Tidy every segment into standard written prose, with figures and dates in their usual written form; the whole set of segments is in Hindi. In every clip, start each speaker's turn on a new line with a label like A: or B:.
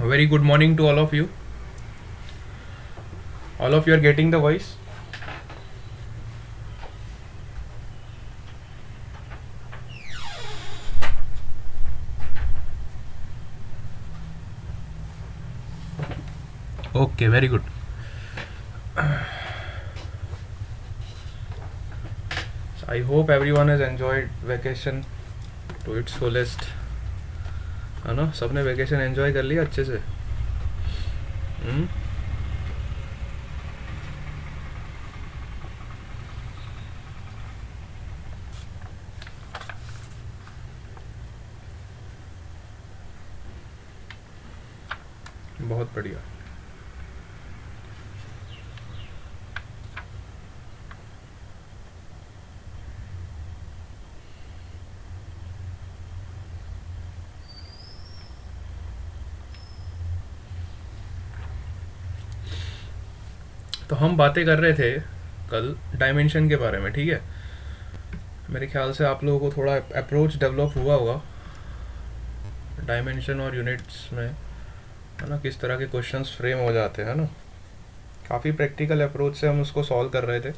A: Very good morning to all of you. All of you are getting the voice? Okay, very good. So I hope everyone has enjoyed vacation to its fullest. है ना, सबने वेकेशन एंजॉय कर लिया अच्छे से. बहुत बढ़िया. तो हम बातें कर रहे थे कल डायमेंशन के बारे में. ठीक है, मेरे ख्याल से आप लोगों को थोड़ा अप्रोच डेवलप हुआ होगा डायमेंशन और यूनिट्स में, है ना, किस तरह के क्वेश्चंस फ्रेम हो जाते हैं ना. काफ़ी प्रैक्टिकल अप्रोच से हम उसको सॉल्व कर रहे थे.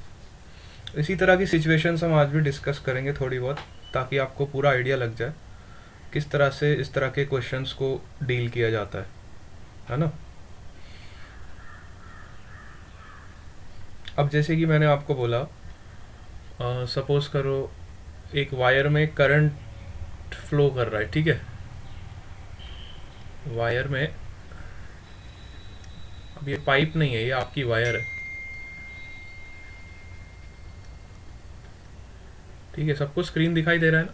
A: इसी तरह की सिचुएशंस हम आज भी डिस्कस करेंगे थोड़ी बहुत, ताकि आपको पूरा आइडिया लग जाए किस तरह से इस तरह के क्वेश्चंस को डील किया जाता है ना. अब जैसे कि मैंने आपको बोला, सपोज करो एक वायर में करंट फ्लो कर रहा है. ठीक है, वायर में, अब ये पाइप नहीं है, ये आपकी वायर है. ठीक है, सबको स्क्रीन दिखाई दे रहा है ना.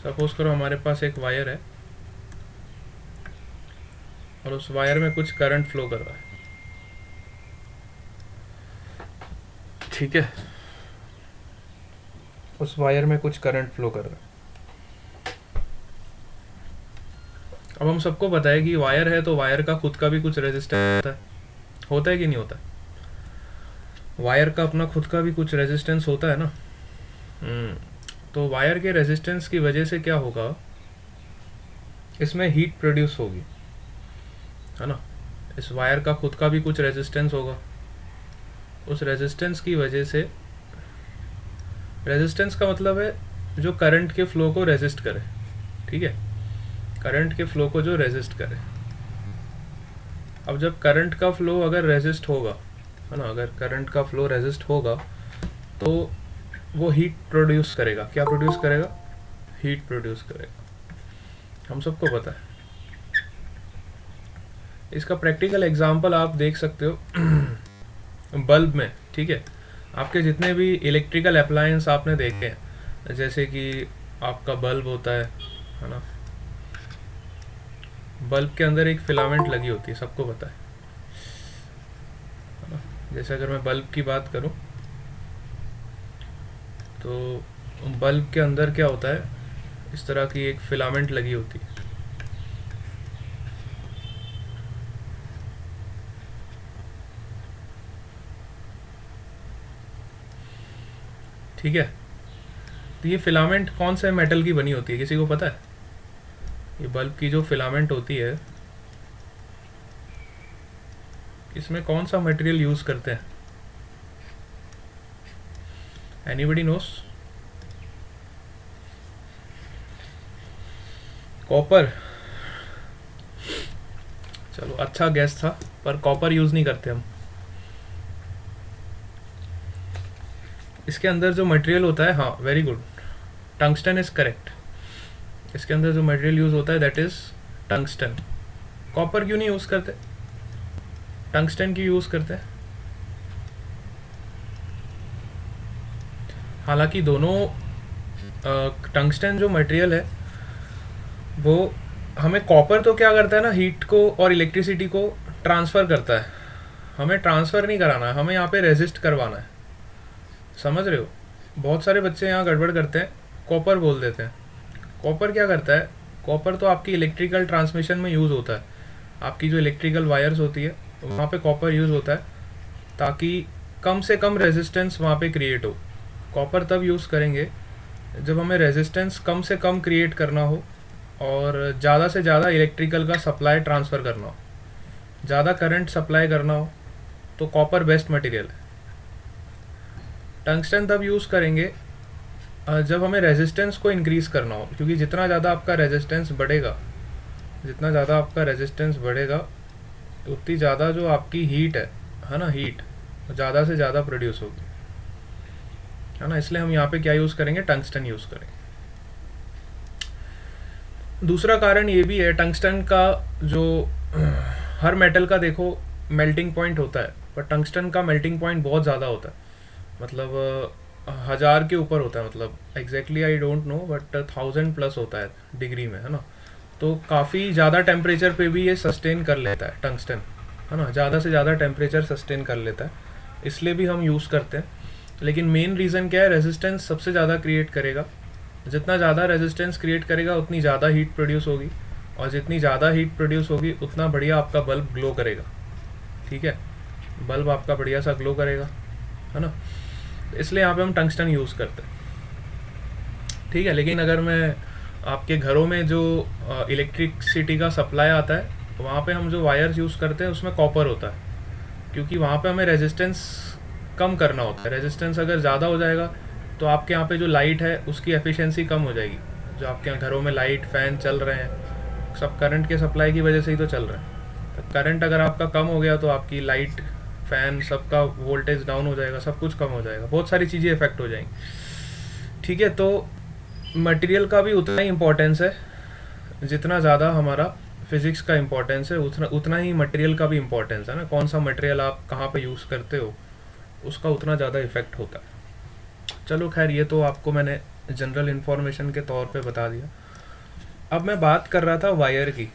A: सपोज करो हमारे पास एक वायर है और उस वायर में कुछ करंट फ्लो कर रहा है. ठीक है, उस वायर में कुछ करंट फ्लो कर रहा है. अब हम सबको पता है कि वायर है तो वायर का खुद का भी कुछ रेजिस्टेंस होता है कि नहीं होता. वायर का अपना खुद का भी कुछ रेजिस्टेंस होता है ना. तो वायर के रेजिस्टेंस की वजह से क्या होगा, इसमें हीट प्रोड्यूस होगी, है ना. इस वायर का खुद का भी कुछ रेजिस्टेंस होगा. उस रेजिस्टेंस की वजह से, रेजिस्टेंस का मतलब है जो करंट के फ्लो को रेजिस्ट करे. ठीक है, करंट के फ्लो को जो रेजिस्ट करे. अब जब करंट का फ्लो अगर रेजिस्ट होगा, है ना, अगर करंट का फ्लो रेजिस्ट होगा तो वो हीट प्रोड्यूस करेगा. क्या प्रोड्यूस करेगा? हीट प्रोड्यूस करेगा. हम सबको पता है. इसका प्रैक्टिकल एग्जांपल आप देख सकते हो बल्ब में. ठीक है, आपके जितने भी इलेक्ट्रिकल अप्लायंस आपने देखे हैं, जैसे कि आपका बल्ब होता है ना, बल्ब के अंदर एक फिलामेंट लगी होती है, सबको पता है ना. जैसे अगर मैं बल्ब की बात करूं तो बल्ब के अंदर क्या होता है, इस तरह की एक फिलामेंट लगी होती है. ठीक है, तो ये फिलामेंट कौन से मेटल की बनी होती है, किसी को पता है? ये बल्ब की जो फिलामेंट होती है, इसमें कौन सा मटेरियल यूज करते हैं? Anybody knows? कॉपर. चलो, अच्छा गैस था, पर कॉपर यूज नहीं करते हम. इसके अंदर जो मटेरियल होता है, हाँ very good, tungsten is correct. इसके अंदर जो मटेरियल यूज होता है दैट इज टंगस्टन. कॉपर क्यों नहीं यूज करते, टंगस्टन क्यों यूज करते हैं? हालांकि दोनों, टंगस्टन जो मटेरियल है वो हमें, कॉपर तो क्या करता है ना, हीट को और इलेक्ट्रिसिटी को ट्रांसफ़र करता है. हमें ट्रांसफ़र नहीं कराना है, हमें यहाँ पे रेजिस्ट करवाना है. समझ रहे हो? बहुत सारे बच्चे यहाँ गड़बड़ करते हैं, कॉपर बोल देते हैं. कॉपर क्या करता है? कॉपर तो आपकी इलेक्ट्रिकल ट्रांसमिशन में यूज़ होता है. आपकी जो इलेक्ट्रिकल वायर्स होती है वहाँ पे कॉपर यूज़ होता है ताकि कम से कम रेजिस्टेंस वहाँ पे क्रिएट हो. कॉपर तब यूज़ करेंगे जब हमें रेजिस्टेंस कम से कम क्रिएट करना हो और ज़्यादा से ज़्यादा इलेक्ट्रिकल का सप्लाई ट्रांसफ़र करना हो, ज़्यादा करंट सप्लाई करना हो, तो कॉपर बेस्ट मटेरियल है। टंगस्टन तब यूज़ करेंगे जब हमें रेजिस्टेंस को इंक्रीज़ करना हो, क्योंकि जितना ज़्यादा आपका रेजिस्टेंस बढ़ेगा, जितना ज़्यादा आपका रेजिस्टेंस बढ़ेगा उतनी ज़्यादा जो आपकी हीट है ना, हीट ज़्यादा से ज़्यादा प्रोड्यूस होगी, है ना। इसलिए हम यहाँ पे क्या यूज़ करेंगे, टंगस्टन यूज़ करेंगे। दूसरा कारण ये भी है, टंगस्टन का जो हर मेटल का देखो मेल्टिंग पॉइंट होता है, पर टंगस्टन का मेल्टिंग पॉइंट बहुत ज़्यादा होता है, मतलब 1000 के ऊपर होता है, मतलब exactly I don't know but 1000+ होता है डिग्री में, है ना। तो काफ़ी ज़्यादा टेम्परेचर पे भी ये सस्टेन कर लेता है टंगस्टन, है ना, ज़्यादा से ज़्यादा टेम्परेचर सस्टेन कर लेता है, इसलिए भी हम यूज़ करते हैं। लेकिन मेन रीज़न क्या है, रेजिस्टेंस सबसे ज़्यादा क्रिएट करेगा, जितना ज़्यादा रेजिस्टेंस क्रिएट करेगा उतनी ज़्यादा हीट प्रोड्यूस होगी, और जितनी ज़्यादा हीट प्रोड्यूस होगी उतना बढ़िया आपका बल्ब ग्लो करेगा, ठीक है, बल्ब आपका बढ़िया सा ग्लो करेगा, है ना। इसलिए यहाँ पे हम टंगस्टन यूज़ करते हैं, ठीक है। लेकिन अगर मैं आपके घरों में जो इलेक्ट्रिसिटी का सप्लाई आता है, वहाँ पे हम जो वायर्स यूज़ करते हैं उसमें कॉपर होता है, क्योंकि वहाँ पे हमें रेजिस्टेंस कम करना होता है। रेजिस्टेंस अगर ज़्यादा हो जाएगा तो आपके यहाँ पे जो लाइट है उसकी एफिशिएंसी कम हो जाएगी। जो आपके यहाँ घरों में लाइट फैन चल रहे हैं सब करंट के सप्लाई की वजह से ही तो चल रहे हैं। तो करंट अगर आपका कम हो गया तो आपकी लाइट फैन सबका वोल्टेज डाउन हो जाएगा, सब कुछ कम हो जाएगा, बहुत सारी चीज़ें इफेक्ट हो जाएंगी, ठीक है। तो मटेरियल का भी उतना ही इम्पोर्टेंस है, जितना ज़्यादा हमारा फिज़िक्स का इम्पोर्टेंस है उतना ही मटेरियल का भी इम्पोर्टेंस है ना। कौन सा मटेरियल आप कहाँ पे यूज़ करते हो उसका उतना ज़्यादा इफ़ेक्ट होता है। चलो खैर, ये तो आपको मैंने जनरल इन्फॉर्मेशन के तौर पे बता दिया। अब मैं बात कर रहा था वायर की,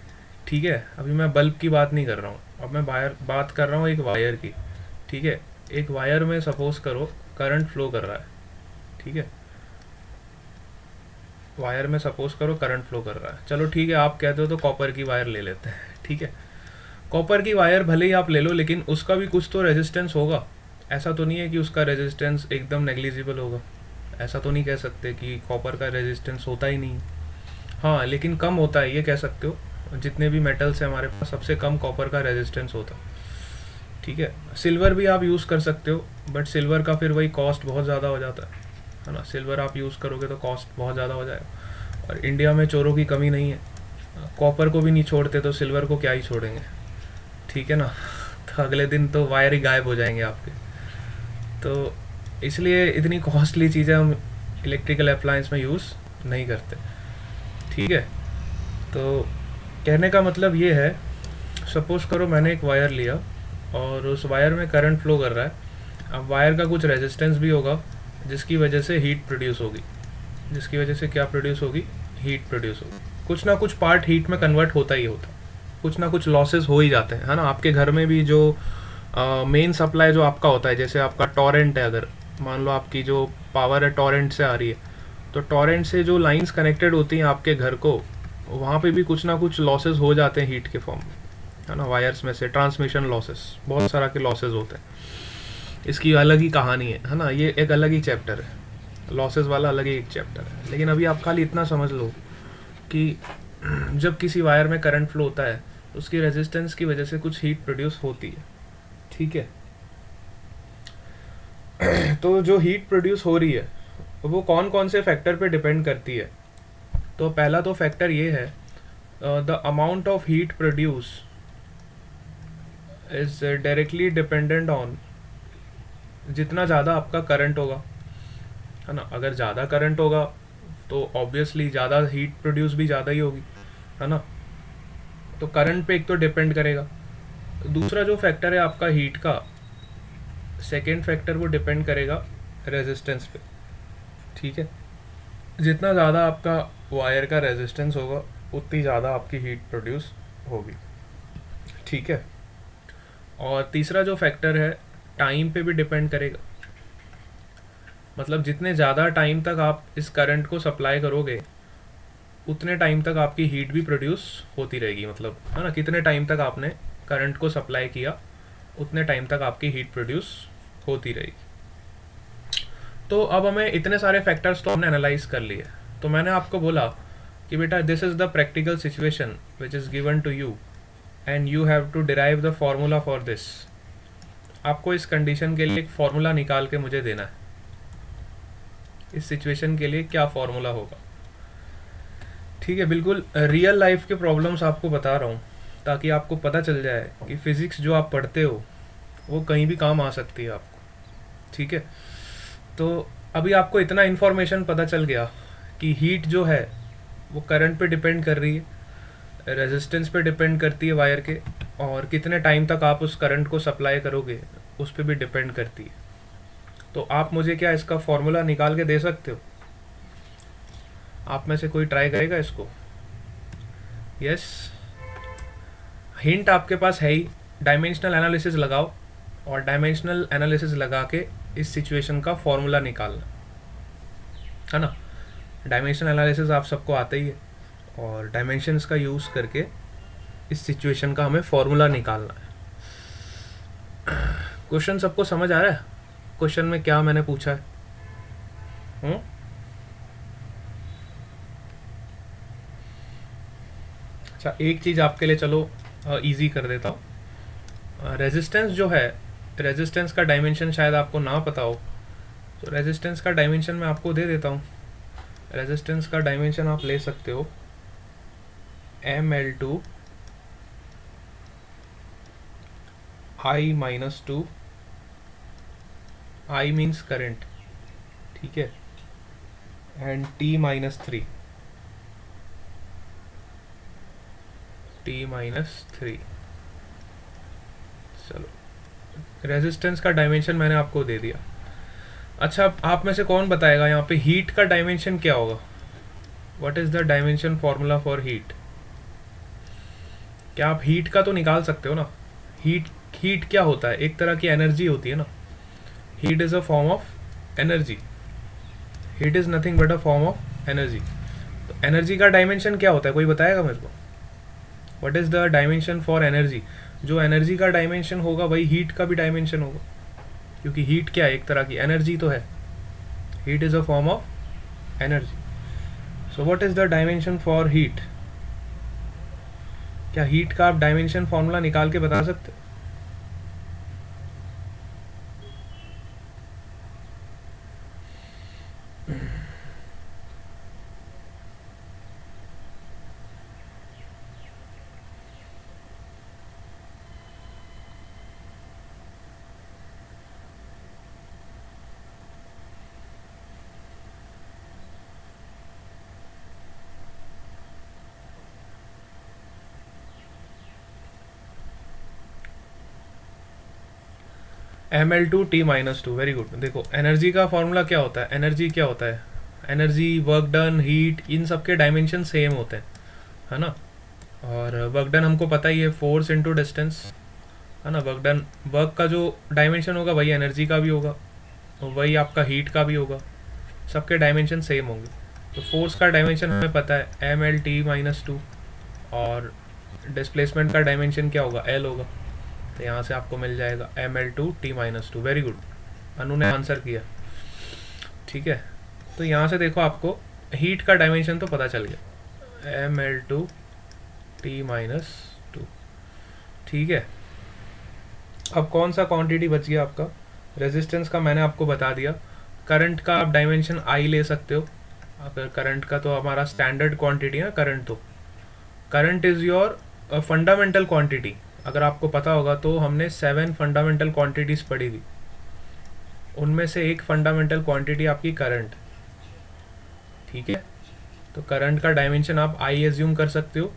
A: ठीक है, अभी मैं बल्ब की बात नहीं कर रहा हूँ, अब मैं बात कर रहा हूँ एक वायर की, ठीक है। एक वायर में सपोज करो करंट फ्लो कर रहा है, ठीक है, वायर में सपोज करो करंट फ्लो कर रहा है। चलो ठीक है, आप कहते हो तो कॉपर की वायर ले लेते हैं, ठीक है। कॉपर की वायर भले ही आप ले लो, लेकिन उसका भी कुछ तो रेजिस्टेंस होगा। ऐसा तो नहीं है कि उसका रेजिस्टेंस एकदम नेग्लिजिबल होगा, ऐसा तो नहीं कह सकते कि कॉपर का रेजिस्टेंस होता ही नहीं। हाँ, लेकिन कम होता है, ये कह सकते हो। जितने भी मेटल्स हैं हमारे पास सबसे कम कॉपर का रेजिस्टेंस होता है, ठीक है। सिल्वर भी आप यूज़ कर सकते हो, बट सिल्वर का फिर वही कॉस्ट बहुत ज़्यादा हो जाता है ना। सिल्वर आप यूज़ करोगे तो कॉस्ट बहुत ज़्यादा हो जाएगा, और इंडिया में चोरों की कमी नहीं है, कॉपर को भी नहीं छोड़ते तो सिल्वर को क्या ही छोड़ेंगे, ठीक है ना। तो अगले दिन तो वायर ही गायब हो जाएंगे आपके। तो इसलिए इतनी कॉस्टली चीज़ें हम इलेक्ट्रिकल अप्लायंस में यूज़ नहीं करते, ठीक है। तो कहने का मतलब ये है, सपोज़ करो मैंने एक वायर लिया और उस वायर में करंट फ्लो कर रहा है। अब वायर का कुछ रेजिस्टेंस भी होगा जिसकी वजह से हीट प्रोड्यूस होगी, जिसकी वजह से क्या प्रोड्यूस होगी, हीट प्रोड्यूस होगी। कुछ ना कुछ पार्ट हीट में कन्वर्ट होता ही होता, कुछ ना कुछ लॉसेस हो ही जाते हैं, है ना। आपके घर में भी जो मेन सप्लाई जो आपका होता है, जैसे आपका टॉरेंट है, अगर मान लो आपकी जो पावर है टॉरेंट से आ रही है, तो टॉरेंट से जो लाइंस कनेक्टेड होती हैं आपके घर को, वहाँ पे भी कुछ ना कुछ लॉसेस हो जाते हैं हीट के फॉर्म में, है ना। वायर्स में से ट्रांसमिशन लॉसेस, बहुत सारा के लॉसेस होते हैं, इसकी अलग ही कहानी है ना। ये एक अलग ही चैप्टर है, लॉसेस वाला अलग ही एक चैप्टर है। लेकिन अभी आप खाली इतना समझ लो कि जब किसी वायर में करंट फ्लो होता है उसकी रेजिस्टेंस की वजह से कुछ हीट प्रोड्यूस होती है, ठीक है। तो जो हीट प्रोड्यूस हो रही है वो कौन कौन से फैक्टर पे डिपेंड करती है। तो पहला तो फैक्टर ये है, the amount of heat produce is directly dependent on, जितना ज़्यादा आपका करंट होगा, है ना। अगर ज़्यादा करंट होगा तो ऑब्वियसली ज़्यादा हीट प्रोड्यूस भी ज़्यादा ही होगी, है ना। तो करंट पे एक तो डिपेंड करेगा। दूसरा जो फैक्टर है आपका हीट का, सेकेंड फैक्टर वो डिपेंड करेगा रेजिस्टेंस पे, ठीक है। जितना ज़्यादा आपका वायर का रेजिस्टेंस होगा उतनी ज़्यादा आपकी हीट प्रोड्यूस होगी, ठीक है। और तीसरा जो फैक्टर है टाइम पे भी डिपेंड करेगा, मतलब जितने ज़्यादा टाइम तक आप इस करंट को सप्लाई करोगे उतने टाइम तक आपकी हीट भी प्रोड्यूस होती रहेगी, मतलब है ना। कितने टाइम तक आपने करंट को सप्लाई किया उतने टाइम तक आपकी हीट प्रोड्यूस होती रहेगी। तो अब हमें इतने सारे फैक्टर्स तो हमने एनालाइज कर लिए, तो मैंने आपको बोला कि बेटा this is the practical situation which is given to you and you have to derive the formula for this. आपको इस कंडीशन के लिए एक फार्मूला निकाल के मुझे देना है, इस सिचुएशन के लिए क्या फार्मूला होगा। ठीक है, बिल्कुल रियल लाइफ के प्रॉब्लम्स आपको बता रहा हूँ ताकि आपको पता चल जाए कि फिज़िक्स जो आप पढ़ते हो वो कहीं भी काम आ सकती है आपको। ठीक है, तो अभी आपको इतना इन्फॉर्मेशन पता चल गया कि हीट जो है वो करंट पे डिपेंड कर रही है, रेजिस्टेंस पे डिपेंड करती है वायर के, और कितने टाइम तक आप उस करंट को सप्लाई करोगे उस पर भी डिपेंड करती है। तो आप मुझे क्या इसका फॉर्मूला निकाल के दे सकते हो? आप में से कोई ट्राई करेगा इसको? यस, हिंट आपके पास है ही, डायमेंशनल एनालिसिस लगाओ और डायमेंशनल एनालिसिस लगा के इस सिचुएशन का फॉर्मूला निकालना है ना। डायमेंशनल एनालिसिस आप सबको आता ही है, और डायमेंशंस का यूज़ करके इस सिचुएशन का हमें फॉर्मूला निकालना है। क्वेश्चन सबको समझ आ रहा है? क्वेश्चन में क्या मैंने पूछा है? अच्छा, एक चीज़ आपके लिए चलो इजी कर देता हूँ। रेजिस्टेंस जो है, रेजिस्टेंस का डायमेंशन शायद आपको ना पता हो, तो रेजिस्टेंस का डायमेंशन मैं आपको दे देता हूँ। रेजिस्टेंस का डायमेंशन आप ले सकते हो ML2 I-2, I means current, ठीक है, एंड T-3, T-3। चलो, रेजिस्टेंस का डायमेंशन मैंने आपको दे दिया। अच्छा, आप में से कौन बताएगा यहाँ पे हीट का डायमेंशन क्या होगा? What is the dimension formula for heat? क्या आप हीट का तो निकाल सकते हो ना? हीट क्या होता है? एक तरह की एनर्जी होती है ना। Heat is a form of energy, heat is nothing but a form of energy. तो एनर्जी का डायमेंशन क्या होता है, कोई बताएगा मेरे को? What is the dimension for energy? जो एनर्जी का डायमेंशन होगा वही हीट का भी डायमेंशन होगा, क्योंकि हीट क्या है? एक तरह की एनर्जी तो है। Heat is a form of energy. So what is the dimension for heat? क्या हीट का आप डायमेंशन फॉर्मूला निकाल के बता सकते हो? ML2T-2, very good. देखो, एनर्जी का फॉर्मूला क्या होता है? एनर्जी क्या होता है? एनर्जी, वर्क डन, हीट, इन सब के डायमेंशन सेम होते हैं, है ना। और वर्क डन हमको पता ही है, फोर्स इनटू डिस्टेंस, है ना। वर्क डन, वर्क का जो डायमेंशन होगा वही एनर्जी का भी होगा, और वही आपका हीट का भी होगा, सबके डायमेंशन सेम होंगे। तो फोर्स का डायमेंशन हमें पता है ML-T-2, और डिस्प्लेसमेंट का डायमेंशन क्या होगा? L होगा। तो यहाँ से आपको मिल जाएगा ML2T-2। वेरी गुड, अनु ने आंसर किया, ठीक है। तो यहाँ से देखो, आपको हीट का डायमेंशन तो पता चल गया, ML2T-2, ठीक है। अब कौन सा क्वांटिटी बच गया आपका? रेजिस्टेंस का मैंने आपको बता दिया। करंट का आप डायमेंशन I ले सकते हो। अगर करंट का तो हमारा स्टैंडर्ड क्वांटिटी है करंट, तो current is your fundamental quantity. अगर आपको पता होगा तो हमने 7 फंडामेंटल क्वांटिटीज़ पढ़ी थी, उनमें से एक फंडामेंटल क्वांटिटी आपकी करंट, ठीक है। तो करंट का डायमेंशन आप I एज्यूम कर सकते हो,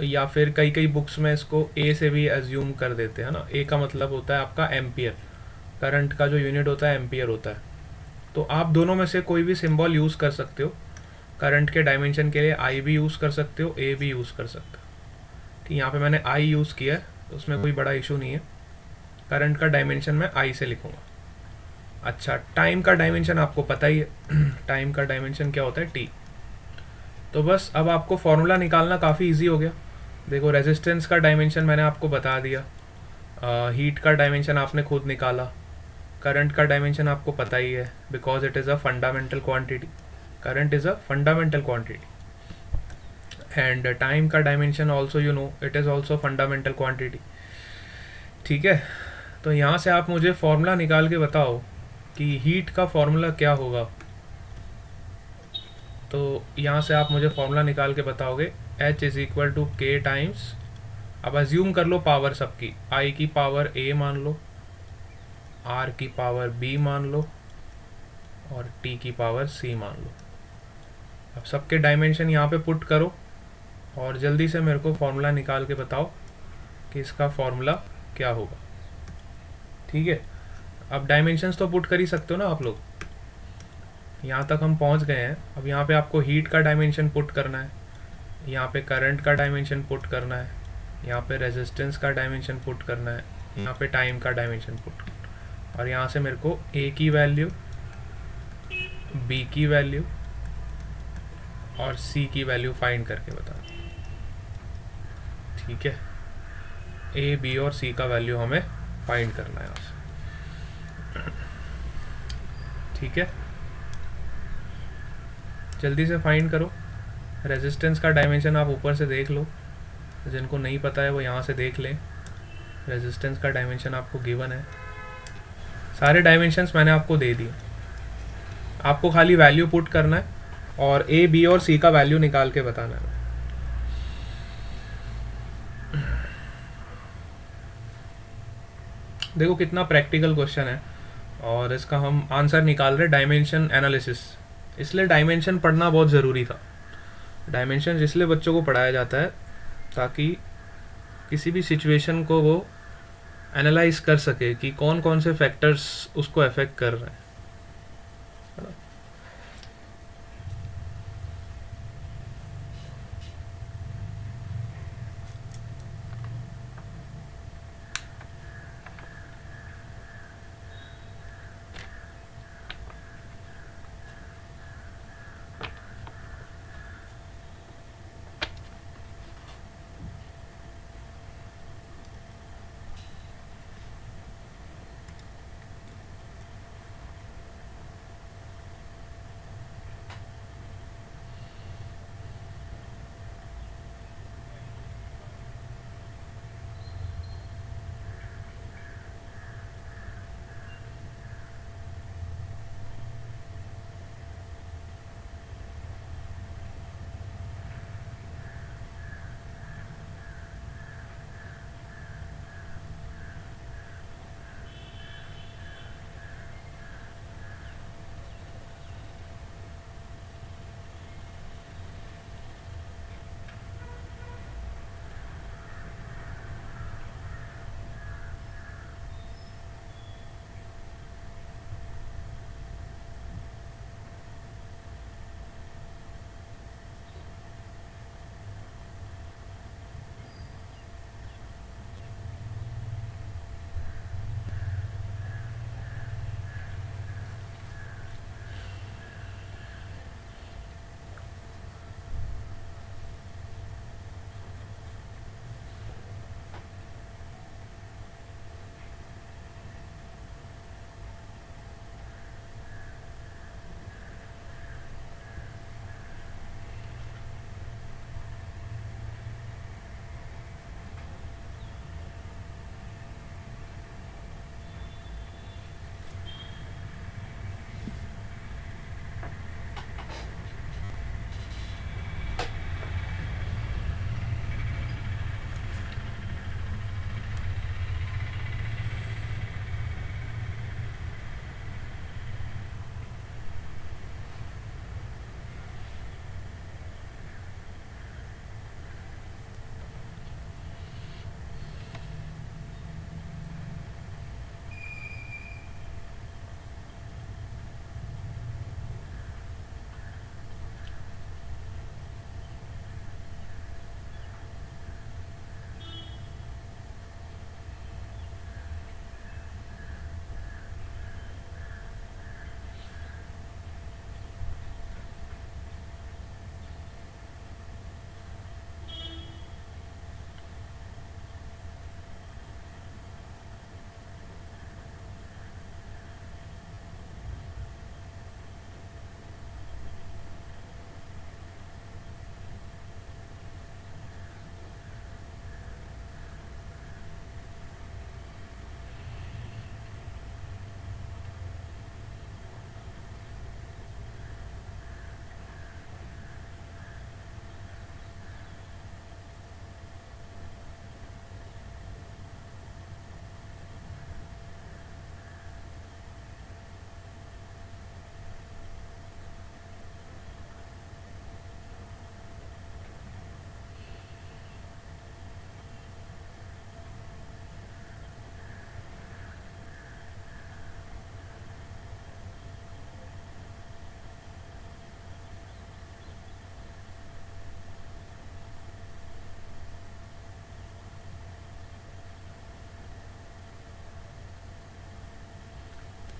A: या फिर कई बुक्स में इसको A से भी एज्यूम कर देते हैं ना। A का मतलब होता है आपका एम्पियर, करंट का जो यूनिट होता है एम्पियर होता है। तो आप दोनों में से कोई भी सिंबल यूज़ कर सकते हो। करंट के डायमेंशन के लिए I भी यूज़ कर सकते हो, A भी यूज़ कर सकते हो। ठीक, यहाँ पे मैंने I यूज़ किया है, तो उसमें कोई बड़ा इशू नहीं है। करंट का डायमेंशन मैं I से लिखूँगा। अच्छा, टाइम का डायमेंशन आपको पता ही है। टाइम का डायमेंशन क्या होता है? T। तो बस अब आपको फॉर्मूला निकालना काफ़ी इजी हो गया। देखो, रेजिस्टेंस का डायमेंशन मैंने आपको बता दिया, हीट का डायमेंशन आपने खुद निकाला, करंट का डायमेंशन आपको पता ही है, because it is a fundamental quantity. Current is a fundamental quantity. And time का dimension also you know, it is also fundamental quantity. ठीक है, तो यहाँ से आप मुझे फॉर्मूला निकाल के बताओ कि हीट का फॉर्मूला क्या होगा. तो यहाँ से आप मुझे फॉर्मूला निकाल के बताओगे H इज़ इक्वल टू के टाइम्स, अब अज्यूम कर लो पावर सबकी, I की पावर A मान लो, R की पावर B मान लो और T की पावर C मान लो. अब सबके डायमेंशन यहाँ पे पुट करो और जल्दी से मेरे को फॉर्मूला निकाल के बताओ कि इसका फॉर्मूला क्या होगा. ठीक है, अब डायमेंशंस तो पुट कर ही सकते हो ना आप लोग. यहाँ तक हम पहुँच गए हैं. अब यहाँ पे आपको हीट का डायमेंशन पुट करना है, यहाँ पे करंट का डायमेंशन पुट करना है, यहाँ पे रेजिस्टेंस का डायमेंशन पुट करना है, यहाँ पे टाइम का डायमेंशन पुट, और यहाँ से मेरे को A की वैल्यू, B की वैल्यू और C की वैल्यू फाइंड करके बता. ठीक है, A, B और C का वैल्यू हमें फाइंड करना है यहाँ से. ठीक है, जल्दी से फाइंड करो. रेजिस्टेंस का डायमेंशन आप ऊपर से देख लो, जिनको नहीं पता है वो यहाँ से देख लें. रेजिस्टेंस का डायमेंशन आपको गिवन है, सारे डायमेंशंस मैंने आपको दे दिए. आपको खाली वैल्यू पुट करना है और A, B और C का वैल्यू निकाल के बताना है. देखो कितना प्रैक्टिकल क्वेश्चन है और इसका हम आंसर निकाल रहे डायमेंशन एनालिसिस. इसलिए डायमेंशन पढ़ना बहुत ज़रूरी था. डायमेंशन इसलिए बच्चों को पढ़ाया जाता है ताकि किसी भी सिचुएशन को वो एनालाइज कर सके कि कौन कौन से फैक्टर्स उसको अफेक्ट कर रहे हैं.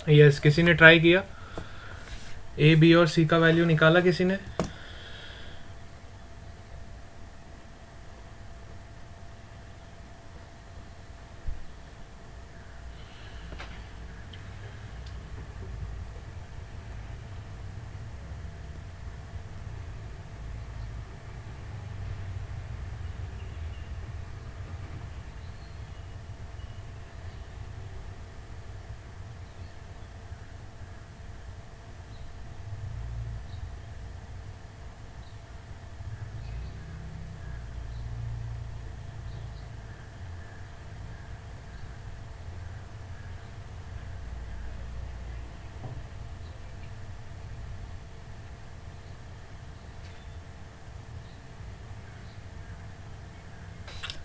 A: यस, किसी ने ट्राई किया? ए, बी और सी का वैल्यू निकाला किसी ने?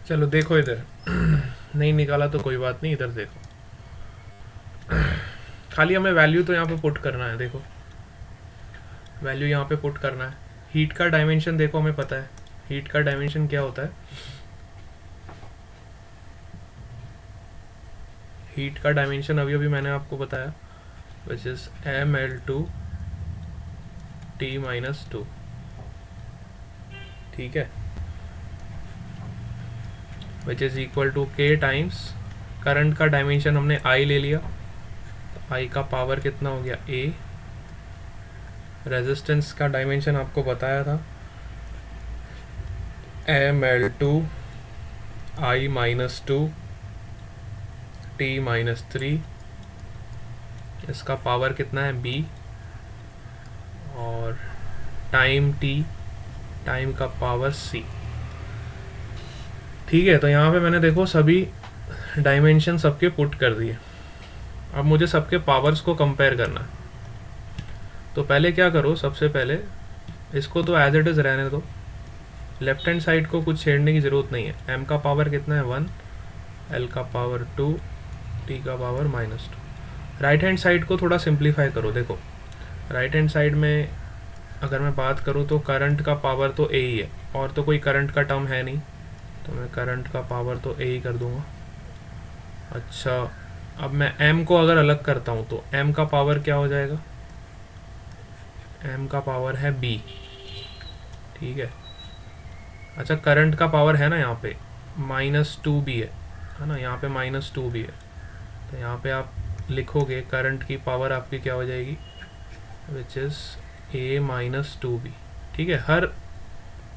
A: चलो देखो इधर। नहीं निकाला तो कोई बात नहीं, इधर देखो। खाली हमें वैल्यू तो यहाँ पे पुट करना है। देखो वैल्यू यहाँ पे पुट करना है। हीट का डायमेंशन देखो, हमें पता है हीट का डायमेंशन क्या होता है। हीट का डायमेंशन अभी अभी मैंने आपको बताया, विच इज ml2 T-2। ठीक है, which is equal to K times current का डायमेंशन हमने I ले लिया, तो I का पावर कितना हो गया A। रेजिस्टेंस का डायमेंशन आपको बताया था ml2 I-2 T-3। इसका पावर कितना है B, और टाइम T, टाइम का पावर C। ठीक है, तो यहाँ पे मैंने देखो सभी डायमेंशन सबके पुट कर दिए। अब मुझे सबके पावर्स को कंपेयर करना है। तो पहले क्या करो, सबसे पहले इसको तो एज इट इज़ रहने दो। लेफ्ट हैंड साइड को कुछ छेड़ने की ज़रूरत नहीं है। m का पावर कितना है 1, l का पावर 2, t का पावर -2। राइट हैंड साइड को थोड़ा सिंप्लीफाई करो। देखो राइट हैंड साइड में अगर मैं बात करूँ तो करंट का पावर तो a ही है, और तो कोई करंट का टर्म है नहीं, तो मैं करंट का पावर तो a ही कर दूंगा। अच्छा, अब मैं m को अगर अलग करता हूँ तो m का पावर क्या हो जाएगा? m का पावर है b। ठीक है, अच्छा करंट का पावर है ना यहाँ पे -2b है ना, यहाँ पे -2b है। तो यहाँ पे आप लिखोगे करंट की पावर आपकी क्या हो जाएगी, विच इज़ a-2b। ठीक है, हर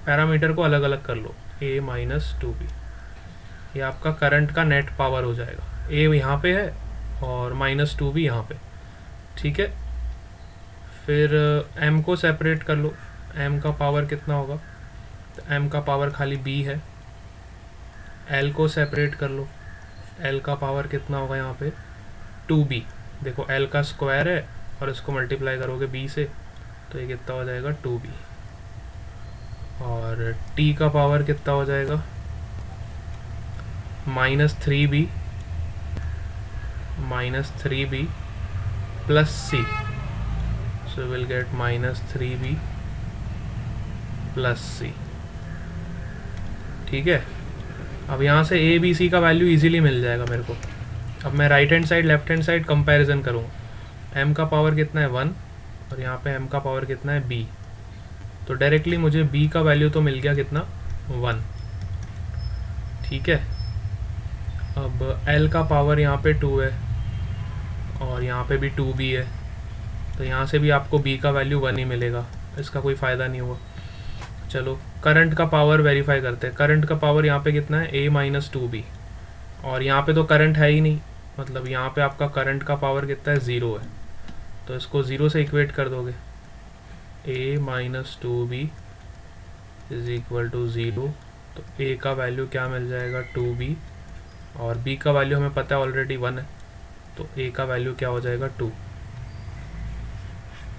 A: पैरामीटर को अलग अलग कर लो, a-2b। ये आपका करंट का नेट पावर हो जाएगा। a यहाँ पे है और -2b यहाँ पे। ठीक है, फिर m को सेपरेट कर लो। m का पावर कितना होगा, तो m का पावर खाली b है। l को सेपरेट कर लो, l का पावर कितना होगा यहाँ पे 2b। देखो l का स्क्वायर है और इसको मल्टीप्लाई करोगे b से, तो ये कितना हो जाएगा 2b। और t का पावर कितना हो जाएगा -3b plus c। So will get -3b plus c। ठीक है, अब यहाँ से a b c का वैल्यू इजीली मिल जाएगा मेरे को। अब मैं right hand side left hand side comparison करूँगा। m का पावर कितना है 1 और यहाँ पे m का पावर कितना है b, तो डायरेक्टली मुझे b का वैल्यू तो मिल गया कितना 1। ठीक है, अब l का पावर यहाँ पे 2 है और यहाँ पे भी 2b है, तो यहाँ से भी आपको b का वैल्यू 1 ही मिलेगा, इसका कोई फ़ायदा नहीं हुआ। चलो करंट का पावर वेरीफाई करते हैं। करंट का पावर यहाँ पे कितना है a-2b, और यहाँ पे तो करंट है ही नहीं, मतलब यहाँ पे आपका करंट का पावर कितना है 0 है, तो इसको 0 से इक्वेट कर दोगे। a-2b इज इक्वल टू 0, तो a का वैल्यू क्या मिल जाएगा 2b, और b का वैल्यू हमें पता है ऑलरेडी 1 है, तो a का वैल्यू क्या हो जाएगा 2।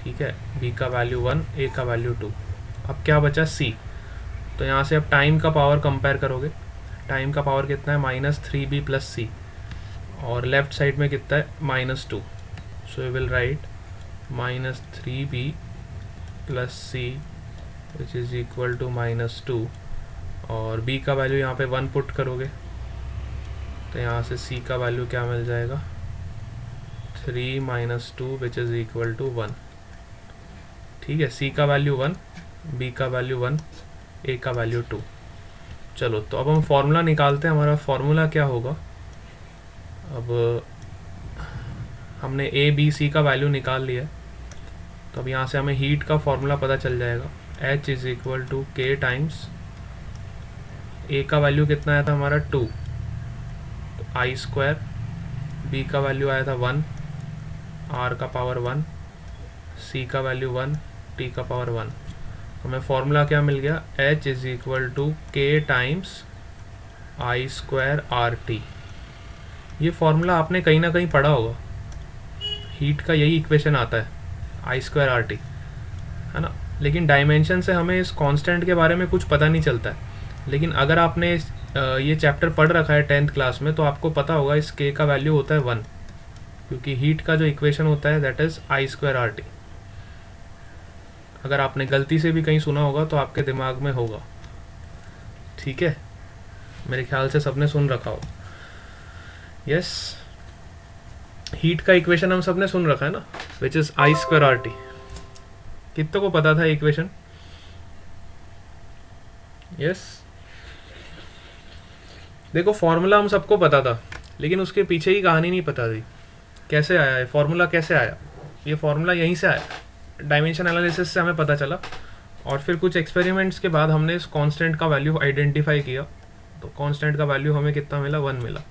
A: ठीक है, b का वैल्यू 1, a का वैल्यू 2। अब क्या बचा c, तो यहाँ से अब टाइम का पावर कंपेयर करोगे। टाइम का पावर कितना है -3b प्लस c, और लेफ्ट साइड में कितना है -2। So you will write -3b plus c which is equal to -2, और b का वैल्यू यहाँ पे 1 पुट करोगे, तो यहाँ से c का वैल्यू क्या मिल जाएगा 3 minus 2 which is equal to 1। ठीक है, सी का वैल्यू 1, बी का वैल्यू 1, ए का वैल्यू 2। चलो तो अब हम फॉर्मूला निकालते हैं। हमारा फॉर्मूला क्या होगा? अब हमने ए बी सी का वैल्यू निकाल लिया है, तो अब यहाँ से हमें हीट का फॉर्मूला पता चल जाएगा। H इज़ इक्वल टू के टाइम्स ए का वैल्यू कितना आया था हमारा 2, तो आई स्क्वायर, बी का वैल्यू आया था 1, आर का पावर 1, सी का वैल्यू 1, टी का पावर 1। हमें फॉर्मूला क्या मिल गया? H इज़ इक्वल टू के times I square R T. ये फॉर्मूला आपने कहीं ना कहीं पढ़ा होगा, हीट का यही इक्वेशन आता है, आई स्क्वायर आर टी, है ना। लेकिन डायमेंशन से हमें इस कांस्टेंट के बारे में कुछ पता नहीं चलता है। लेकिन अगर आपने ये चैप्टर पढ़ रखा है 10th क्लास में, तो आपको पता होगा इस के का वैल्यू होता है 1, क्योंकि हीट का जो इक्वेशन होता है that is I square R T. अगर आपने गलती से भी कहीं सुना होगा तो आपके दिमाग में होगा। ठीक है, मेरे ख्याल से सबने सुन रखा हो। यस, हीट का इक्वेशन हम सबने सुन रखा है ना, which is I square R T. कितने को पता था इक्वेशन? यस, देखो फॉर्मूला हम सबको पता था, लेकिन उसके पीछे की कहानी नहीं पता थी। कैसे आया ये फॉर्मूला, कैसे आया? ये फॉर्मूला यहीं से आया, डायमेंशन एनालिसिस से हमें पता चला, और फिर कुछ एक्सपेरिमेंट्स के बाद हमने इस कांस्टेंट का वैल्यू आइडेंटिफाई किया। तो कांस्टेंट का वैल्यू हमें कितना मिला? 1 मिला।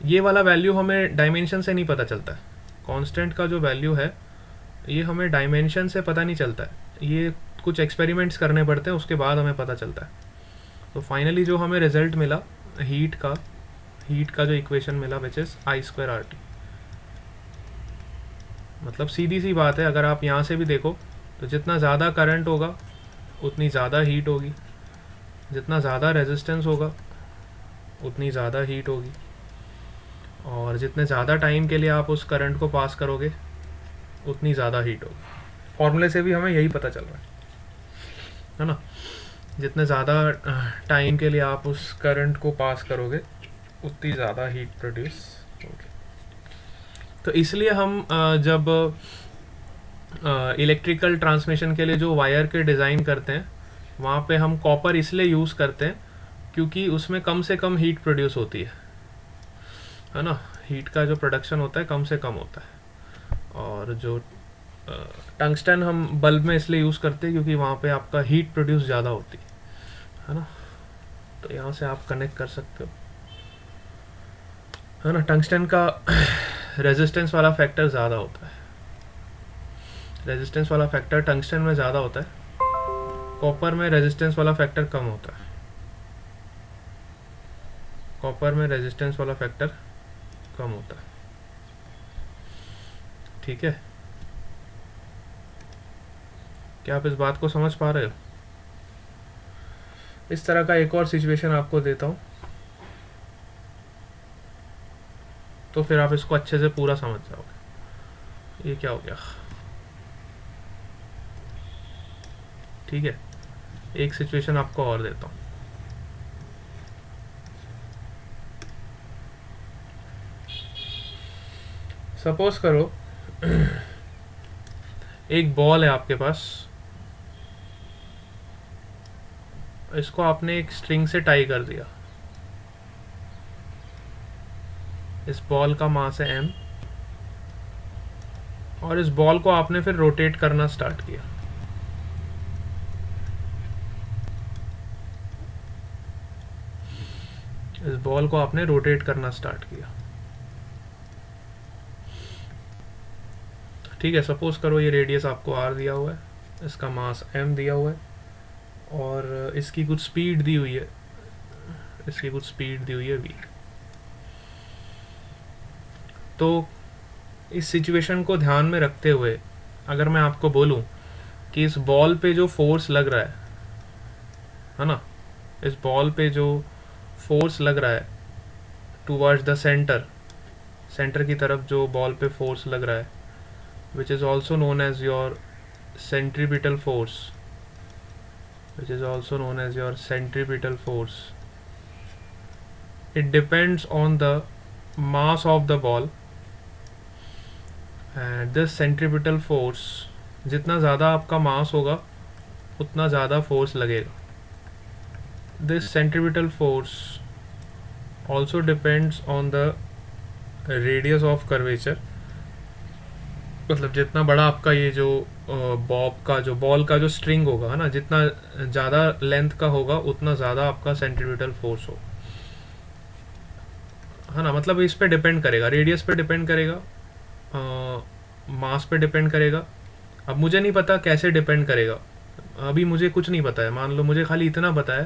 A: ये वाला वैल्यू हमें डायमेंशन से नहीं पता चलता है। कांस्टेंट का जो वैल्यू है ये हमें डायमेंशन से पता नहीं चलता है, ये कुछ एक्सपेरिमेंट्स करने पड़ते हैं, उसके बाद हमें पता चलता है। तो फाइनली जो हमें रिजल्ट मिला हीट का जो इक्वेशन मिला which is I square R T. मतलब सीधी सी बात है, अगर आप यहाँ से भी देखो तो जितना ज़्यादा करंट होगा उतनी ज़्यादा हीट होगी, जितना ज़्यादा रेजिस्टेंस होगा उतनी ज़्यादा हीट होगी, और जितने ज़्यादा टाइम के लिए आप उस करंट को पास करोगे उतनी ज़्यादा हीट होगी। फॉर्मूले से भी हमें यही पता चल रहा है ना। जितने ज़्यादा टाइम के लिए आप उस करंट को पास करोगे उतनी ज़्यादा हीट प्रोड्यूस होगी। तो इसलिए हम जब इलेक्ट्रिकल ट्रांसमिशन के लिए जो वायर के डिज़ाइन करते हैं वहाँ पे हम कॉपर इसलिए यूज़ करते हैं क्योंकि उसमें कम से कम हीट प्रोड्यूस होती है ना। हीट का जो प्रोडक्शन होता है कम से कम होता है। और जो टंगस्टन हम बल्ब में इसलिए यूज़ करते हैं क्योंकि वहाँ पे आपका हीट प्रोड्यूस ज़्यादा होती है ना। तो यहाँ से आप कनेक्ट कर सकते हो, है ना। टंगस्टन का रेजिस्टेंस वाला फैक्टर ज़्यादा होता है, रेजिस्टेंस वाला फैक्टर टंगस्टन में ज़्यादा होता है, कॉपर में रेजिस्टेंस वाला फैक्टर कम होता है। कॉपर में रेजिस्टेंस वाला फैक्टर कम होता है। ठीक है, क्या आप इस बात को समझ पा रहे हो? इस तरह का एक और सिचुएशन आपको देता हूँ, तो फिर आप इसको अच्छे से पूरा समझ जाओगे। ये क्या हो गया? ठीक है, एक सिचुएशन आपको और देता हूँ। सपोज करो एक बॉल है आपके पास, इसको आपने एक स्ट्रिंग से टाई कर दिया। इस बॉल का मास है m, और इस बॉल को आपने फिर रोटेट करना स्टार्ट किया। इस बॉल को आपने रोटेट करना स्टार्ट किया। ठीक है, सपोज करो ये रेडियस आपको r दिया हुआ है, इसका मास m दिया हुआ है, और इसकी कुछ स्पीड दी हुई है, इसकी कुछ स्पीड दी हुई है v। तो इस सिचुएशन को ध्यान में रखते हुए अगर मैं आपको बोलूं कि इस बॉल पे जो फोर्स लग रहा है ना, इस बॉल पे जो फोर्स लग रहा है टूवर्ड्स द सेंटर की तरफ जो बॉल पे फोर्स लग रहा है, which is also known as your centripetal force, which is also known as your centripetal force. It depends on the mass of the ball and this centripetal force, जितना ज़्यादा आपका मास होगा उतना ज़्यादा फोर्स लगेगा। This centripetal force also depends on the radius of curvature. मतलब जितना बड़ा आपका ये जो बॉब का जो बॉल का जो स्ट्रिंग होगा है ना, जितना ज़्यादा लेंथ का होगा उतना ज़्यादा आपका सेंट्रीपिटल फोर्स हो, है ना। मतलब इस पे डिपेंड करेगा, रेडियस पे डिपेंड करेगा, मास पे डिपेंड करेगा। अब मुझे नहीं पता कैसे डिपेंड करेगा, अभी मुझे कुछ नहीं पता है। मान लो मुझे खाली इतना पता है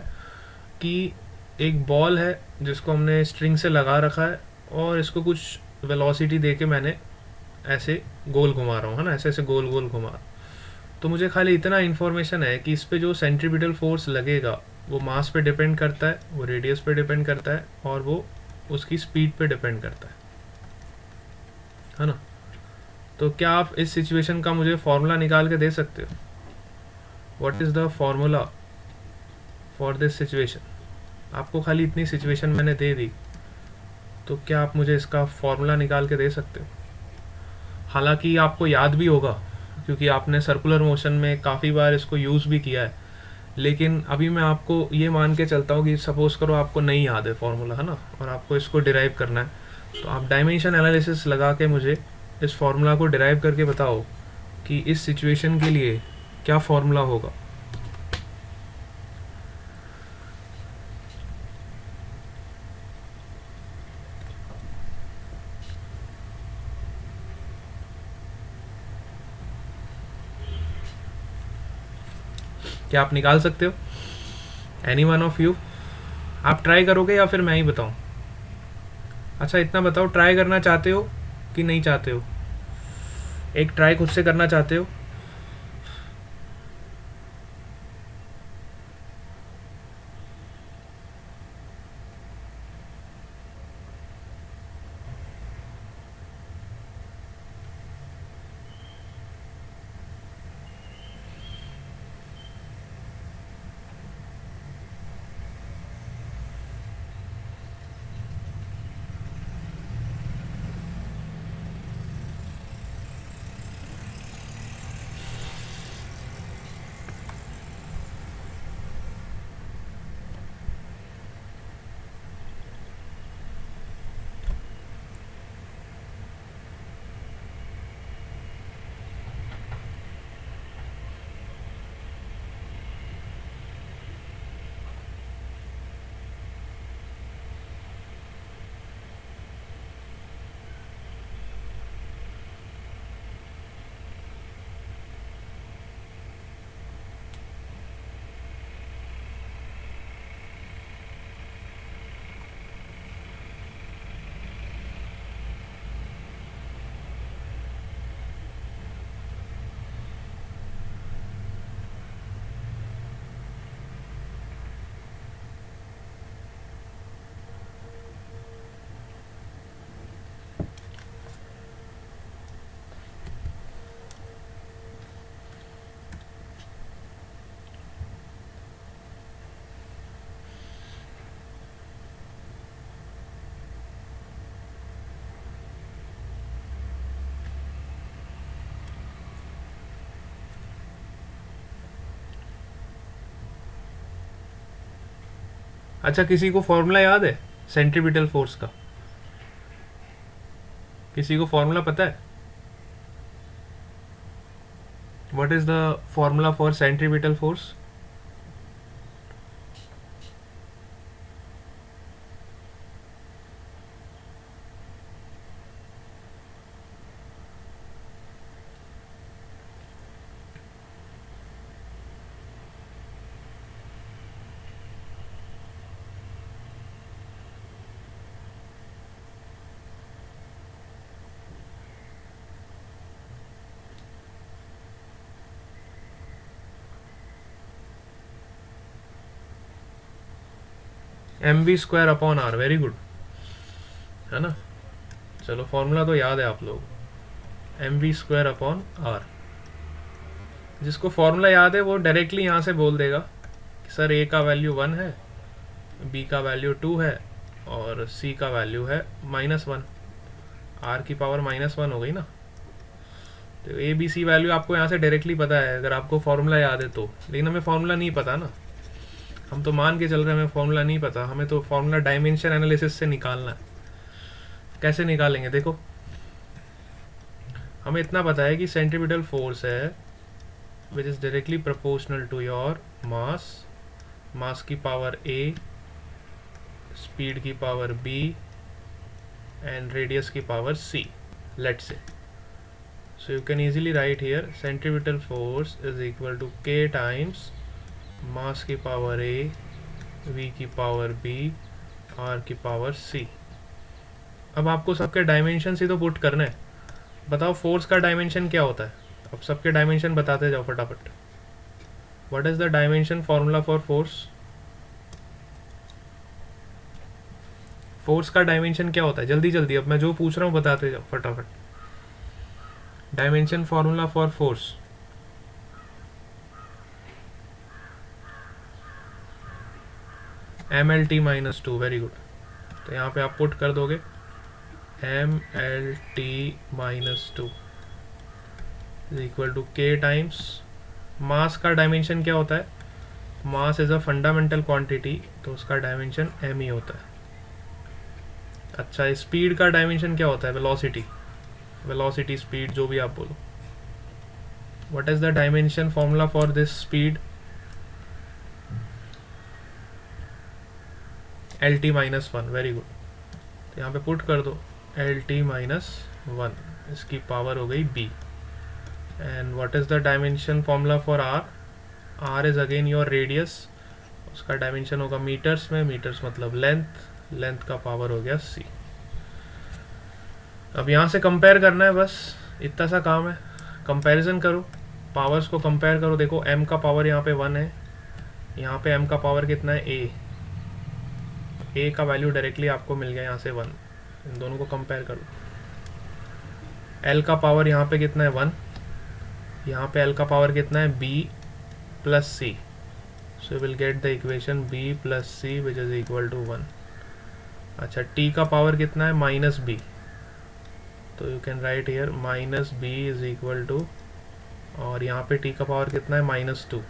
A: कि एक बॉल है जिसको हमने स्ट्रिंग से लगा रखा है और इसको कुछ वेलोसिटी दे के मैंने ऐसे गोल घुमा रहा हूँ, है ना, ऐसे ऐसे गोल गोल घुमा। तो मुझे खाली इतना इन्फॉर्मेशन है कि इस पे जो सेंट्रीपिटल फोर्स लगेगा वो मास पे डिपेंड करता है, वो रेडियस पे डिपेंड करता है और वो उसकी स्पीड पे डिपेंड करता है ना। तो क्या आप इस सिचुएशन का मुझे फॉर्मूला निकाल के दे सकते हो? What is the formula for this situation? आपको खाली इतनी सिचुएशन मैंने दे दी, तो क्या आप मुझे इसका फॉर्मूला निकाल के दे सकते हो? हालांकि आपको याद भी होगा क्योंकि आपने सर्कुलर मोशन में काफ़ी बार इसको यूज़ भी किया है, लेकिन अभी मैं आपको ये मान के चलता हूँ कि सपोज़ करो आपको नहीं याद है फॉर्मूला, है ना, और आपको इसको डिराइव करना है, तो आप डायमेंशन एनालिसिस लगा के मुझे इस फॉर्मूला को डिराइव करके बताओ कि इस सिचुएशन के लिए क्या फॉर्मूला होगा। क्या आप निकाल सकते हो? Any one of you? आप ट्राई करोगे या फिर मैं ही बताऊं? अच्छा इतना बताओ, ट्राई करना चाहते हो कि नहीं चाहते हो? एक ट्राई खुद से करना चाहते हो? अच्छा किसी को फॉर्मूला याद है सेंट्रीपिटल फोर्स का? किसी को फॉर्मूला पता है? What is the formula for centripetal force? mv² upon R. Very good, है ना। चलो फॉर्मूला तो याद है आप लोग, mv² अपॉन आर। जिसको फॉर्मूला याद है वो डायरेक्टली यहाँ से बोल देगा कि सर ए का वैल्यू 1 है, बी का वैल्यू 2 है और सी का वैल्यू है -1। आर की पावर -1 हो गई ना। तो ए बी सी वैल्यू आपको यहाँ से डायरेक्टली पता है अगर आपको फार्मूला याद है तो, लेकिन हमें फार्मूला नहीं पता ना, हम तो मान के चल रहे हैं हमें फार्मूला नहीं पता, हमें तो फार्मूला डायमेंशन एनालिसिस से निकालना है। कैसे निकालेंगे देखो, हमें इतना पता है कि सेंट्रीपिटल फोर्स है which is directly proportional to your mass, mass की पावर a, स्पीड की पावर b and radius की power c, let's say. So you can easily write here centripetal force is equal to k times mass की पावर a, v की पावर b, r की पावर c. अब आपको सबके डायमेंशन ही तो पुट करना है। बताओ फोर्स का डायमेंशन क्या होता है, अब सबके डायमेंशन बताते जाओ फटाफट। What is the dimension formula for force? Force का डायमेंशन क्या होता है, जल्दी जल्दी, अब मैं जो पूछ रहा हूँ बताते जाओ फटाफट। Dimension formula for force, MLT minus 2, very good. तो यहाँ पे आप पुट कर दोगे MLT minus 2 is equal to K times mass का डायमेंशन क्या होता है, mass is a fundamental quantity तो उसका डायमेंशन m ही होता है। अच्छा, स्पीड का डायमेंशन क्या होता है, वेलोसिटी, वेलोसिटी स्पीड जो भी आप बोलो। What is the dimension formula for this speed? LT minus 1, very good. तो यहाँ पे पुट कर दो LT माइनस 1, इसकी पावर हो गई b। And what is the dimension formula for r? r is again your radius, उसका डायमेंशन होगा मीटर्स में, मीटर्स मतलब लेंथ, लेंथ का पावर हो गया c। अब यहाँ से कंपेयर करना है, बस इतना सा काम है। कंपैरिजन करो, पावर्स को कंपेयर करो। देखो m का पावर यहाँ पे 1 है, यहाँ पे m का पावर कितना है a का वैल्यू डायरेक्टली आपको मिल गया यहाँ से 1। इन दोनों को कंपेयर करो। l का पावर यहाँ पे कितना है 1, यहाँ पे l का पावर कितना है b plus c। So you will get the equation b plus c which is equal to 1। अच्छा, t का पावर कितना है माइनस b, तो you can write here minus b is equal to, और यहाँ पे t का पावर कितना है माइनस 2,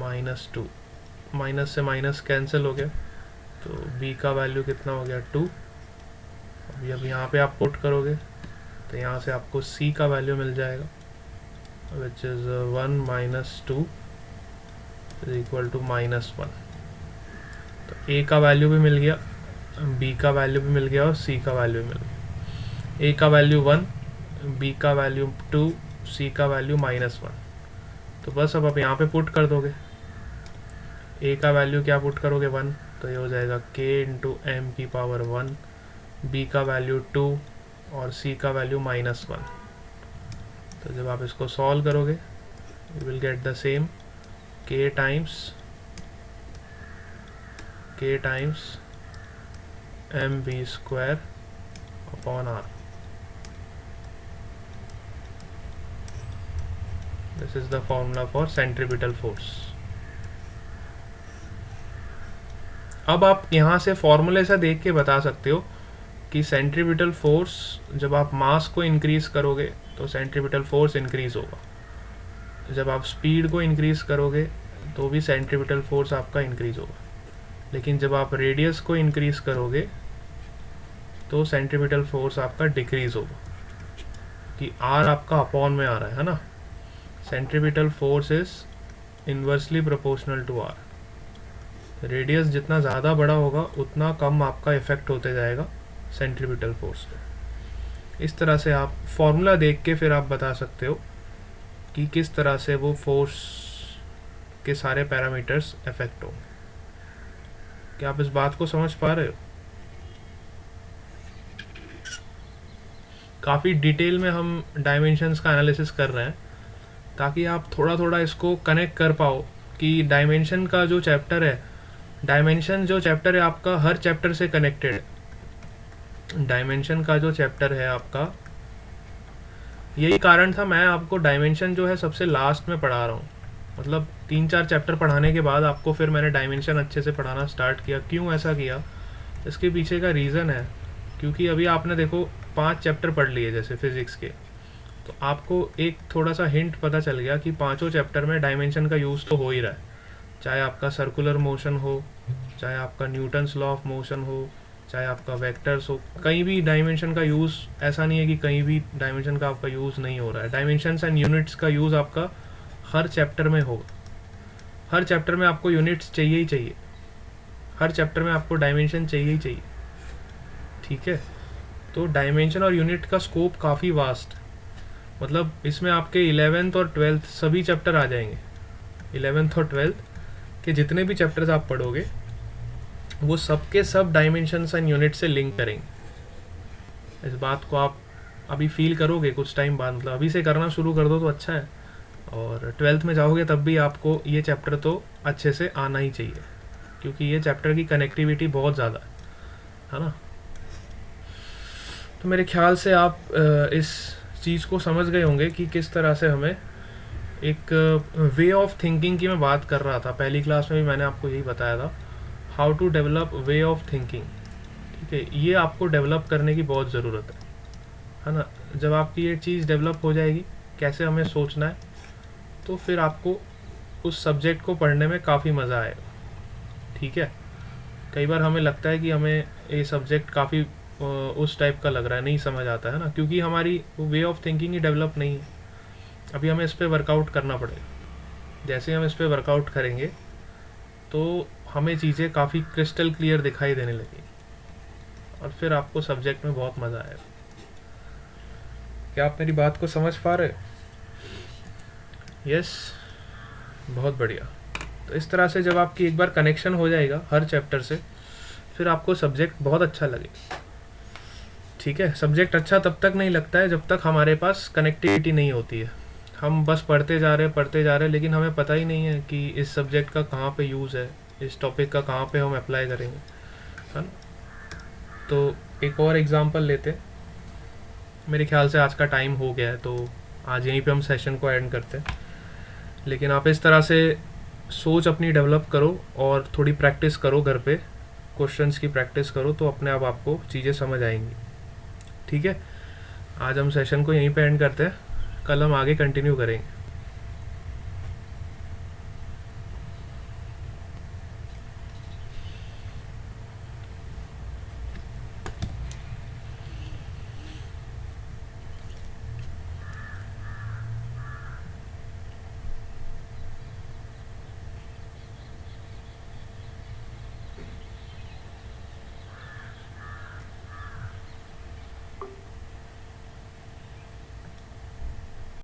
A: माइनस 2, माइनस से माइनस कैंसिल हो गया, तो b का वैल्यू कितना हो गया 2। अभी अब यहाँ पे आप पुट करोगे तो यहाँ से आपको c का वैल्यू मिल जाएगा which is 1 minus 2 is equal to minus 1। तो a का वैल्यू भी मिल गया, b का वैल्यू भी मिल गया और c का वैल्यू भी मिल गया। a का वैल्यू 1, b का वैल्यू 2, c का वैल्यू माइनस 1। तो बस अब आप यहाँ पे पुट कर दोगे। a का वैल्यू क्या पुट करोगे 1, तो ये हो जाएगा k इंटू m की पावर 1, b का वैल्यू 2 और c का वैल्यू माइनस 1। तो जब आप इसको सॉल्व करोगे you will get the same k times mv square upon r। This is the formula for centripetal force. अब आप यहाँ से फॉर्मूले से देख के बता सकते हो कि सेंट्रीपिटल फोर्स, जब आप मास को इंक्रीज करोगे तो सेंट्रीपिटल फोर्स इंक्रीज होगा, जब आप स्पीड को इंक्रीज करोगे तो भी सेंट्रीपिटल फोर्स आपका इंक्रीज होगा, लेकिन जब आप रेडियस को इंक्रीज करोगे तो सेंट्रीपिटल फोर्स आपका डिक्रीज होगा, कि r आपका अपॉन में आ रहा है ना। Centripetal force is inversely proportional to r। Radius जितना ज़्यादा बड़ा होगा उतना कम आपका इफेक्ट होते जाएगा सेंट्रीपिटल फोर्स पे। इस तरह से आप फॉर्मूला देख के फिर आप बता सकते हो कि किस तरह से वो फोर्स के सारे पैरामीटर्स इफेक्ट होंगे। क्या आप इस बात को समझ पा रहे हो? काफ़ी डिटेल में हम डायमेंशंस का एनालिसिस कर रहे हैं ताकि आप थोड़ा थोड़ा इसको कनेक्ट कर पाओ कि डायमेंशन का जो चैप्टर है, डायमेंशन जो चैप्टर है आपका हर चैप्टर से कनेक्टेड है। डायमेंशन का जो चैप्टर है आपका, यही कारण था मैं आपको डायमेंशन जो है सबसे लास्ट में पढ़ा रहा हूँ। मतलब 3-4 चैप्टर पढ़ाने के बाद आपको फिर मैंने डायमेंशन अच्छे से पढ़ाना स्टार्ट किया। क्यों ऐसा किया, इसके पीछे का रीज़न है क्योंकि अभी आपने देखो 5 चैप्टर पढ़ लिए जैसे फिज़िक्स के, तो आपको एक थोड़ा सा हिंट पता चल गया कि पांचों चैप्टर में डायमेंशन का यूज़ तो हो ही रहा है, चाहे आपका सर्कुलर मोशन हो, चाहे आपका न्यूटन्स लॉ ऑफ मोशन हो, चाहे आपका वेक्टर्स हो, कहीं भी डायमेंशन का यूज़, ऐसा नहीं है कि कहीं भी डायमेंशन का आपका यूज़ नहीं हो रहा है। डायमेंशंस एंड यूनिट्स का यूज़ आपका हर चैप्टर में होगा। हर चैप्टर में आपको यूनिट्स चाहिए ही चाहिए, हर चैप्टर में आपको डायमेंशन चाहिए ही चाहिए। ठीक है, तो डायमेंशन और यूनिट का स्कोप काफ़ी वास्ट, मतलब इसमें आपके 11th और 12th सभी चैप्टर आ जाएंगे। 11th और 12th के जितने भी चैप्टर्स आप पढ़ोगे वो सब के सब डायमेंशंस एंड यूनिट से लिंक करेंगे। इस बात को आप अभी फील करोगे कुछ टाइम बाद, मतलब अभी से करना शुरू कर दो तो अच्छा है। और 12th में जाओगे तब भी आपको ये चैप्टर तो अच्छे से आना ही चाहिए, क्योंकि ये चैप्टर की कनेक्टिविटी बहुत ज़्यादा है ना। तो मेरे ख्याल से आप इस चीज़ को समझ गए होंगे कि किस तरह से हमें एक वे ऑफ थिंकिंग की मैं बात कर रहा था। पहली क्लास में भी मैंने आपको यही बताया था, how to develop way of thinking. ठीक है, ये आपको डेवलप करने की बहुत ज़रूरत है ना। जब आपकी ये चीज़ डेवलप हो जाएगी, कैसे हमें सोचना है, तो फिर आपको उस सब्जेक्ट को पढ़ने में काफ़ी मज़ा आएगा। ठीक है, कई बार हमें लगता है कि हमें ये सब्जेक्ट काफ़ी उस टाइप का लग रहा है, नहीं समझ आता है ना, क्योंकि हमारी वो वे ऑफ थिंकिंग ही डेवलप नहीं है। अभी हमें इस पर वर्कआउट करना पड़ेगा। जैसे हम इस पर वर्कआउट करेंगे तो हमें चीज़ें काफ़ी क्रिस्टल क्लियर दिखाई देने लगेगी और फिर आपको सब्जेक्ट में बहुत मज़ा आएगा। क्या आप मेरी बात को समझ पा रहे हो? यस, बहुत बढ़िया। तो इस तरह से जब आपकी एक बार कनेक्शन हो जाएगा हर चैप्टर से, फिर आपको सब्जेक्ट बहुत अच्छा लगेगा। ठीक है, सब्जेक्ट अच्छा तब तक नहीं लगता है जब तक हमारे पास कनेक्टिविटी नहीं होती है। हम बस पढ़ते जा रहे हैं, लेकिन हमें पता ही नहीं है कि इस सब्जेक्ट का कहाँ पे यूज़ है, इस टॉपिक का कहाँ पे हम अप्लाई करेंगे, है ना। तो एक और एग्जांपल लेते हैं। मेरे ख्याल से आज का टाइम हो गया है, तो आज यहीं पे हम सेशन को एंड करते हैं। लेकिन आप इस तरह से सोच अपनी डेवलप करो और थोड़ी प्रैक्टिस करो घर पे, क्वेश्चंस की प्रैक्टिस करो, तो अपने आप आपको चीज़ें समझ आएंगी। ठीक है, आज हम सेशन को यहीं पे एंड करते हैं, कल हम आगे कंटिन्यू करेंगे।